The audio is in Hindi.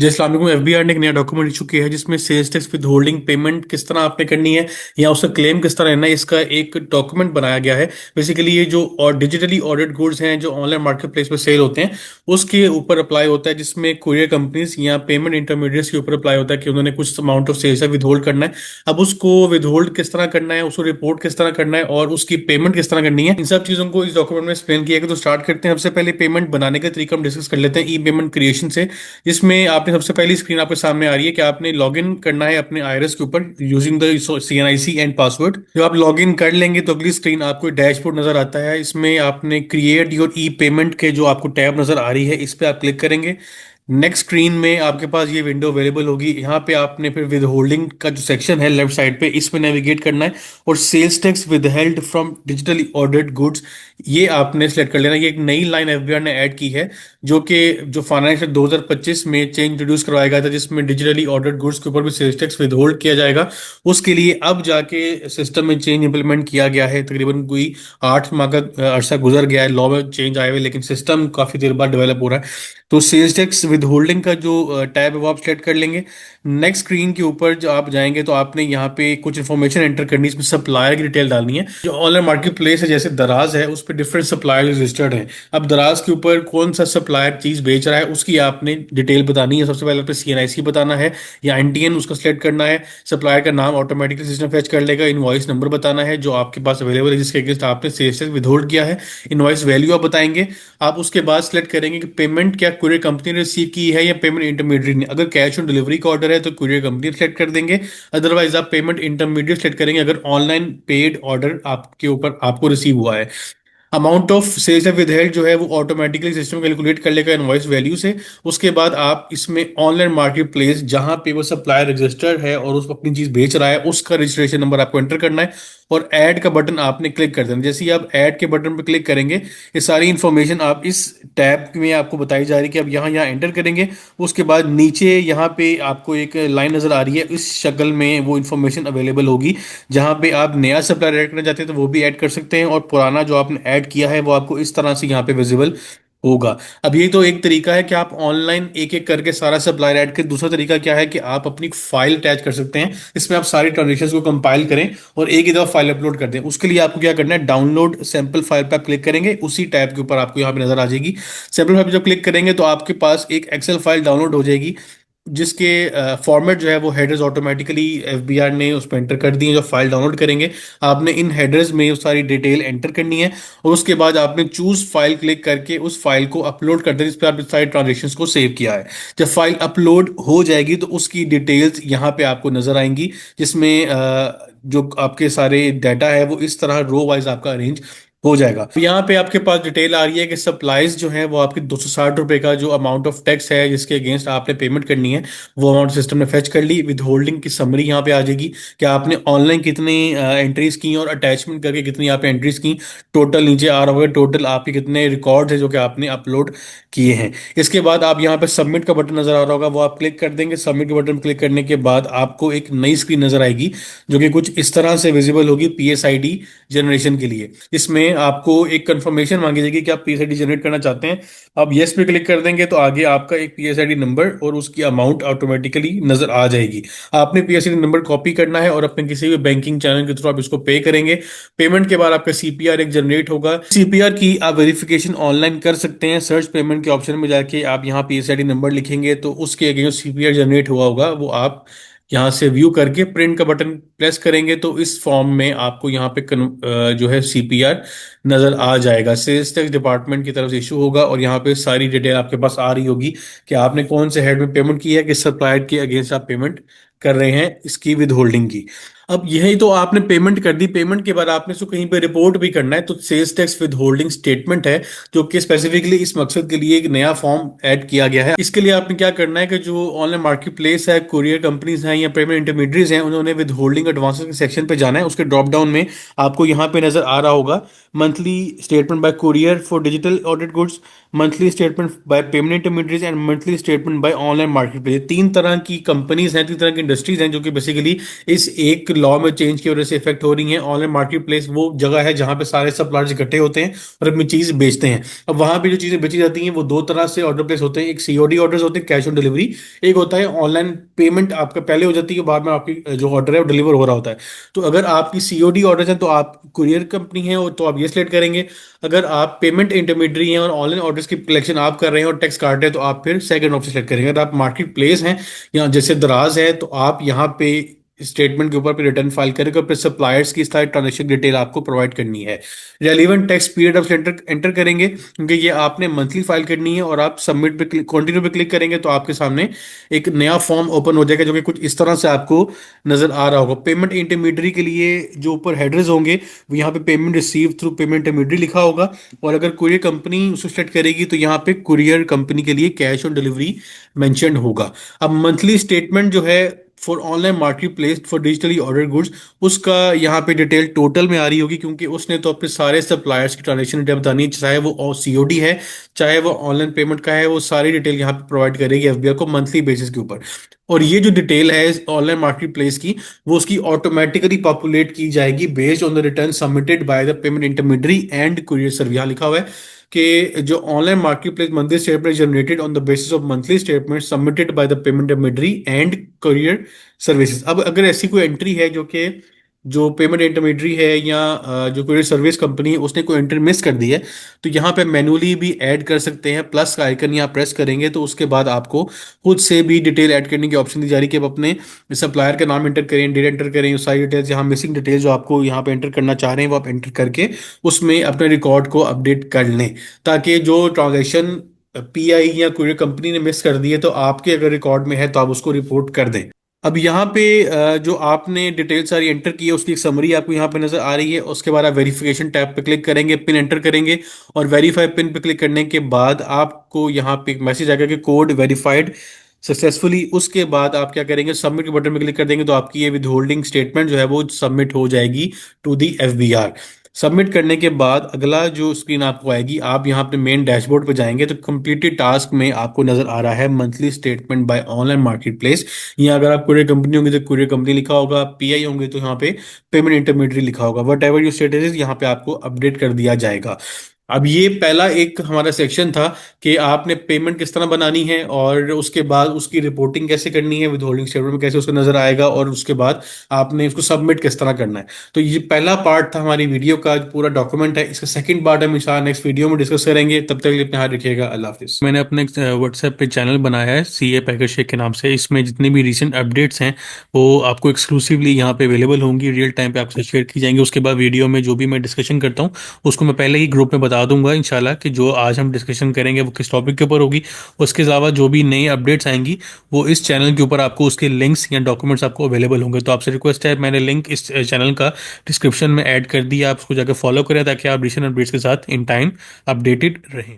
जय अस्सलाम वालेकुम। एफबीआर ने एक नया डॉक्यूमेंट इशू किया है जिसमें sales tax withholding payment किस तरह आपने करनी है या उसका क्लेम किस तरह रहना है, इसका एक डॉक्यूमेंट बनाया गया है। बेसिकली ये जो और डिजिटली ऑर्डर्ड गुड्स हैं जो ऑनलाइन मार्केट प्लेस पर सेल होते हैं उसके ऊपर अप्लाई होता है, जिसमें कुरियर कंपनीज या पेमेंट इंटरमीडिएट्स के ऊपर अप्लाई होता है कि उन्होंने कुछ अमाउंट ऑफ सेल्स है विद होल्ड करना है। अब उसको विद होल्ड किस तरह करना है, उसको रिपोर्ट किस तरह करना है और उसकी पेमेंट किस तरह करनी है, इन सब चीज़ों को इस डॉक्यूमेंट में एक्सप्लेन किया गया। तो स्टार्ट करते हैं। सबसे पहले पेमेंट बनाने का तरीका हम डिस्कस कर लेते हैं ई पेमेंट क्रिएशन से। जिसमें आपने सबसे पहली स्क्रीन आपके सामने आ रही है कि आपने लॉगिन करना है अपने आईआरएस के ऊपर using the CNIC and password. जब आप लॉगिन कर लेंगे तो अगली स्क्रीन आपको डैशबोर्ड नजर आता है। इसमें आपने क्रिएट योर ई पेमेंट के जो आपको टैब नजर आ रही है इस पे आप क्लिक करेंगे। नेक्स्ट स्क्रीन में आपके पास ये विंडो अवेलेबल होगी। यहाँ पे आपने फिर विद होल्डिंग का जो सेक्शन है लेफ्ट साइड पे, इस पे नेविगेट करना है और sales tax withheld from digitally ordered goods ये आपने सेलेक्ट कर लेना। ये एक नई लाइन एफबीआर ने ऐड की है जो कि जो फाइनेंशियल 2025 में चेंज इंट्रोड्यूस करवाया गया था, जिसमें डिजिटली ऑर्डर्ड गुड्स के ऊपर भी सेल्स टैक्स विद होल्ड किया जाएगा। उसके लिए अब जाके सिस्टम में चेंज इंप्लीमेंट किया गया है। तकरीबन कोई 8 माह का अरसा गुजर गया है लॉ में चेंज आए हुए, लेकिन सिस्टम काफी देर बाद डेवलप हो रहा है। तो सेल्स टैक्स विद होल्डिंग का जो टैब है वो आप सेलेक्ट कर लेंगे। नेक्स्ट स्क्रीन के ऊपर जो आप जाएंगे तो आपने यहाँ पे कुछ इन्फॉर्मेशन एंटर करनी है। इसमें सप्लायर की डिटेल डालनी है। जो ऑनलाइन मार्केट प्लेस है जैसे दराज है उस पर डिफरेंट सप्लायर रजिस्टर्ड हैं। अब दराज के ऊपर कौन सा सप्लायर चीज बेच रहा है उसकी आपने डिटेल बतानी है। सबसे पहले आपने सीएनआईसी बताना है या एनटीएन उसका सिलेक्ट करना है। सप्लायर का नाम ऑटोमेटिकली सिस्टम फेच कर लेगा। इनवॉइस नंबर बताना है जो आपके पास अवेलेबल है जिसके अगेंस्ट आपने सेल्स टैक्स विद होल्ड किया है। इनवॉइस वैल्यू आप बताएंगे। आप उसके बाद सिलेक्ट करेंगे कि पेमेंट क्या कुरियर कंपनी ने रिसीव की है या पेमेंट इंटरमीडिएट ने। अगर कैश ऑन डिलीवरी का ऑर्डर है तो कुरियर कंपनी सेलेक्ट कर देंगे। अदरवाइज आप पेमेंट इंटरमीडिएट सेलेक्ट करेंगे अगर ऑनलाइन पेड ऑर्डर आपके ऊपर आपको रिसीव हुआ है। Amount of sales withheld जो है वो ऑटोमेटिकली सिस्टम कैलकुलेट कर लेगा इनवॉइस वैल्यू से। उसके बाद आप इसमें ऑनलाइन मार्केट प्लेस जहां पे वो सप्लायर रजिस्टर्ड है और उस अपनी चीज बेच रहा है उसका रजिस्ट्रेशन नंबर आपको एंटर करना है और ऐड का बटन आपने क्लिक कर देना। जैसे ही आप ऐड के बटन पर क्लिक करेंगे ये सारी इंफॉर्मेशन आप इस टैब में आपको बताई जा रही है कि आप यहाँ यहाँ एंटर करेंगे। उसके बाद नीचे यहाँ पे आपको एक लाइन नजर आ रही है, इस शक्ल में वो इन्फॉर्मेशन अवेलेबल होगी। जहाँ पे आप नया सप्लायर ऐड करना चाहते हैं तो वो भी ऐड कर सकते हैं और पुराना जो आपने ऐड किया है वो आपको इस तरह से यहाँ पे विजिबल होगा। अब ये तो एक तरीका है कि आप ऑनलाइन एक एक करके सारा सप्लायर ऐड करें। दूसरा तरीका क्या है कि आप अपनी फाइल अटैच कर सकते हैं। इसमें आप सारी ट्रांजेक्शन्स को कंपाइल करें और एक ही दफा फाइल अपलोड कर दें। उसके लिए आपको क्या करना है, डाउनलोड सैंपल फाइल पर आप क्लिक करेंगे। उसी टैब के ऊपर आपको यहाँ पे नजर आ जाएगी। सैंपल फाइल पर जब क्लिक करेंगे तो आपके पास एक एक्सेल फाइल डाउनलोड हो जाएगी जिसके फॉर्मेट जो है वो हेडर्स ऑटोमेटिकली एफबीआर ने उस पर एंटर कर दिए। जो फाइल डाउनलोड करेंगे आपने इन हेडर्स में वो सारी डिटेल एंटर करनी है और उसके बाद आपने चूज फाइल क्लिक करके उस फाइल को अपलोड कर देना जिस पर आपने सारी ट्रांजेक्शन्स को सेव किया है। जब फाइल अपलोड हो जाएगी तो उसकी डिटेल्स यहाँ पे आपको नजर आएंगी, जिसमें जो आपके सारे डाटा है वो इस तरह रो वाइज आपका अरेंज हो जाएगा। यहाँ पे आपके पास डिटेल आ रही है कि सप्लाईज जो है वो आपके 260 रुपए का जो अमाउंट ऑफ टैक्स है जिसके अगेंस्ट आपने पेमेंट करनी है वो अमाउंट सिस्टम ने फेच कर ली। विद होल्डिंग की समरी यहाँ पे आ जाएगी कि आपने ऑनलाइन कितनी एंट्रीज की और अटैचमेंट करके कितनी आपने एंट्रीज की। टोटल नीचे आ रहा होगा टोटल आपके कितने रिकॉर्ड है जो कि आपने अपलोड किए हैं। इसके बाद आप यहाँ पे सबमिट का बटन नजर आ रहा होगा वो आप क्लिक कर देंगे। सबमिट के बटन क्लिक करने के बाद आपको एक नई स्क्रीन नजर आएगी जो कि कुछ इस तरह से विजिबल होगी पीएसआईडी जनरेशन के लिए। इसमें आपको एक कंफर्मेशन मांगी जाएगी कि आप पीएसआईडी जनरेट करना चाहते हैं। आप यस पे क्लिक कर देंगे तो आगे आपका एक पीएसआईडी नंबर और उसकी अमाउंट ऑटोमेटिकली नजर आ जाएगी। आपने पीएसआईडी नंबर कॉपी करना है और अपने किसी भी बैंकिंग चैनल के थ्रू आप इसको पे करेंगे। पेमेंट के बाद आपका सीपीआर एक जनरेट होगा। सीपीआर की आप वेरिफिकेशन ऑनलाइन कर सकते हैं। सर्च पेमेंट के ऑप्शन में जाके आप यहाँ पीएसआईडी नंबर लिखेंगे तो उसके अगेंस्ट सीपीआर जनरेट हुआ होगा वो आप यहाँ से व्यू करके प्रिंट का बटन प्रेस करेंगे तो इस फॉर्म में आपको यहाँ पे जो है सीपीआर नजर आ जाएगा। सेल्स टैक्स डिपार्टमेंट की तरफ से इशू होगा और यहाँ पे सारी डिटेल आपके पास आ रही होगी कि आपने कौन से हेड में पेमेंट की है, किस सप्लायर के अगेंस्ट आप पेमेंट कर रहे हैं इसकी विद होल्डिंग की। अब यही तो आपने पेमेंट कर दी। पेमेंट के बाद आपने इसको कहीं पे रिपोर्ट भी करना है तो sales tax withholding statement है जो कि स्पेसिफिकली इस मकसद के लिए एक नया फॉर्म ऐड किया गया है। इसके लिए आपने क्या करना है कि जो ऑनलाइन मार्केट प्लेस है, कुरियर कंपनीज हैं या पेमेंट इंटरमीडिएट्स हैं, उन्होंने विद होल्डिंग एडवांसेस के सेक्शन पे जाना है। उसके ड्रॉप डाउन में आपको यहाँ पे नजर आ रहा होगा monthly statement by courier for digital ordered goods, monthly statement by payment intermediates and monthly statement by online market place. तीन तरह की कंपनीज हैं, तीन तरह के इंडस्ट्रीज हैं जो कि बेसिकली इस एक लॉ में चेंज की वजह से इफेक्ट हो रही हैं। ऑनलाइन मार्केट प्लेस वो जगह है जहां पे सारे सप्लायर्स इकट्ठे होते हैं और अपनी चीज बेचते हैं। अब वहां पे जो चीजें बेची जाती हैं वो दो तरह से ऑर्डर प्लेस होते हैं, एक सीओडी ऑर्डर्स होते हैं, कैश ऑन डिलीवरी। एक होता है ऑनलाइन पेमेंट, आपका पहले हो जाती है, बाद में आपकी जो ऑर्डर है वो डिलीवर हो रहा होता है। तो अगर आपकी सीओडी ऑर्डर है तो आप कुरियर कंपनी है तो आप ये सिलेक्ट करेंगे। अगर आप पेमेंट इंटरमीडियरी हैं और ऑनलाइन ऑर्डर्स की कलेक्शन आप कर रहे हैं और टैक्स काट रहे हैं तो आप फिर सेकंड ऑप्शन सेलेक्ट करेंगे। अगर आप मार्केट प्लेस हैं या जैसे दराज है तो आप यहाँ पे स्टेटमेंट के ऊपर पे रिटर्न फाइल करेंगे और फिर सप्लायर्स की सारी ट्रांजेक्शन डिटेल आपको प्रोवाइड करनी है। रेलिवेंट टैक्स पीरियड आप एंटर एंटर करेंगे क्योंकि ये आपने मंथली फाइल करनी है, और आप सबमिट पे क्लिक कंटिन्यू पे क्लिक करेंगे तो आपके सामने एक नया फॉर्म ओपन हो जाएगा जो कि कुछ इस तरह से आपको नजर आ रहा होगा। पेमेंट इंटरमीडियरी के लिए जो ऊपर हेडर्स होंगे वो यहाँ पे payment receive through payment intermediary लिखा होगा, और अगर कुरियर कंपनी उसको सेलेक्ट करेगी तो यहाँ पे कुरियर कंपनी के लिए कैश ऑन डिलीवरी मेंशन होगा। अब मंथली स्टेटमेंट जो है for online market place for digitally order goods, उसका यहाँ पे डिटेल टोटल में आ रही होगी क्योंकि उसने तो अपने सारे सप्लायर्स की ट्रांजेक्शन डिटेल बतानी है, चाहे वो सीओडी है चाहे वो ऑनलाइन पेमेंट का है, वो सारी डिटेल यहाँ पे प्रोवाइड करेगी एफबीआई को मंथली बेसिस के ऊपर। और ये जो डिटेल है ऑनलाइन मार्केट प्लेस की वो उसकी ऑटोमेटिकली पॉपुलेट की जाएगी based on the return submitted by the payment intermediary and courier service. यहाँ लिखा हुआ है कि जो online market place monthly statement generated on the basis of monthly statement submitted by the payment intermediary and courier services. अब अगर ऐसी कोई एंट्री है जो कि जो पेमेंट इंटरमीडियरी है या जो कुरियर सर्विस कंपनी है उसने कोई एंट्री मिस कर दी है तो यहाँ पे मैनुअली भी ऐड कर सकते हैं। प्लस का आइकन यहाँ प्रेस करेंगे तो उसके बाद आपको खुद से भी डिटेल ऐड करने की ऑप्शन दी जा रही है कि आप अपने सप्लायर का नाम एंटर करें, डेट एंटर करें, सारी डिटेल्स यहाँ मिसिंग डिटेल्स जो आपको यहाँ पे एंटर करना चाह रहे हैं वो आप एंटर करके उसमें अपने रिकॉर्ड को अपडेट कर लें, ताकि जो ट्रांजेक्शन पीआई या कुरियर कंपनी ने मिस कर दी है तो आपके अगर रिकॉर्ड में है तो आप उसको रिपोर्ट कर दें। अब यहाँ पे जो आपने डिटेल सारी एंटर की है उसकी एक समरी आपको यहाँ पे नजर आ रही है। उसके बाद आप वेरिफिकेशन टैब पे क्लिक करेंगे, पिन एंटर करेंगे, और वेरीफाई पिन पे क्लिक करने के बाद आपको यहाँ पे एक मैसेज आएगा कि कोड वेरीफाइड सक्सेसफुली। उसके बाद आप क्या करेंगे, सबमिट के बटन पे क्लिक कर देंगे तो आपकी ये विद होल्डिंग स्टेटमेंट जो है वो सबमिट हो जाएगी टू दी एफबीआर। सबमिट करने के बाद अगला जो स्क्रीन आपको आएगी, आप यहाँ अपने मेन डैशबोर्ड पे जाएंगे तो कंप्लीटेड टास्क में आपको नजर आ रहा है monthly statement by online market place. यहाँ अगर आप कुरियर कंपनी होंगे तो कुरियर कंपनी लिखा होगा, पीआई होंगे तो यहाँ पे पेमेंट इंटरमीडियरी लिखा होगा। वट एवर योर स्टेटस यहाँ पे आपको अपडेट कर दिया जाएगा। अब ये पहला एक हमारा सेक्शन था कि आपने पेमेंट किस तरह बनानी है और उसके बाद उसकी रिपोर्टिंग कैसे करनी है, विद होल्डिंग स्टेटमेंट में कैसे उसका नजर आएगा, और उसके बाद आपने उसको सबमिट किस तरह करना है। तो ये पहला पार्ट था हमारी वीडियो का, पूरा डॉक्यूमेंट है। इसका सेकंड पार्ट हम इंशाल्लाह नेक्स्ट वीडियो में डिस्कस करेंगे। तब तक के लिए अपने हाथ रखिएगा। अल्लाह हाफिज। मैंने अपने व्हाट्सएप पे चैनल बनाया है सीए पैकेज शेख के नाम से। इसमें जितनी भी रिसेंट अपडेट्स हैं वो आपको एक्सक्लूसिवली यहाँ पे अवेलेबल होंगी, रियल टाइम पे आपसे शेयर की जाएंगी। उसके बाद वीडियो में जो भी मैं डिस्कशन करता हूँ उसको मैं पहले ही ग्रुप में बता दूंगा इंशाल्लाह कि जो आज हम डिस्कशन करेंगे वो किस टॉपिक के ऊपर होगी। उसके अलावा जो भी नई अपडेट्स आएंगी वो इस चैनल के ऊपर आपको उसके लिंक्स या डॉक्यूमेंट्स आपको अवेलेबल होंगे। तो आपसे रिक्वेस्ट है, मैंने लिंक इस चैनल का डिस्क्रिप्शन में ऐड कर दिया, आप उसको जाकर फॉलो करें ताकि आप रिसेंट अपडेट्स के साथ इन टाइम अपडेटेड रहें।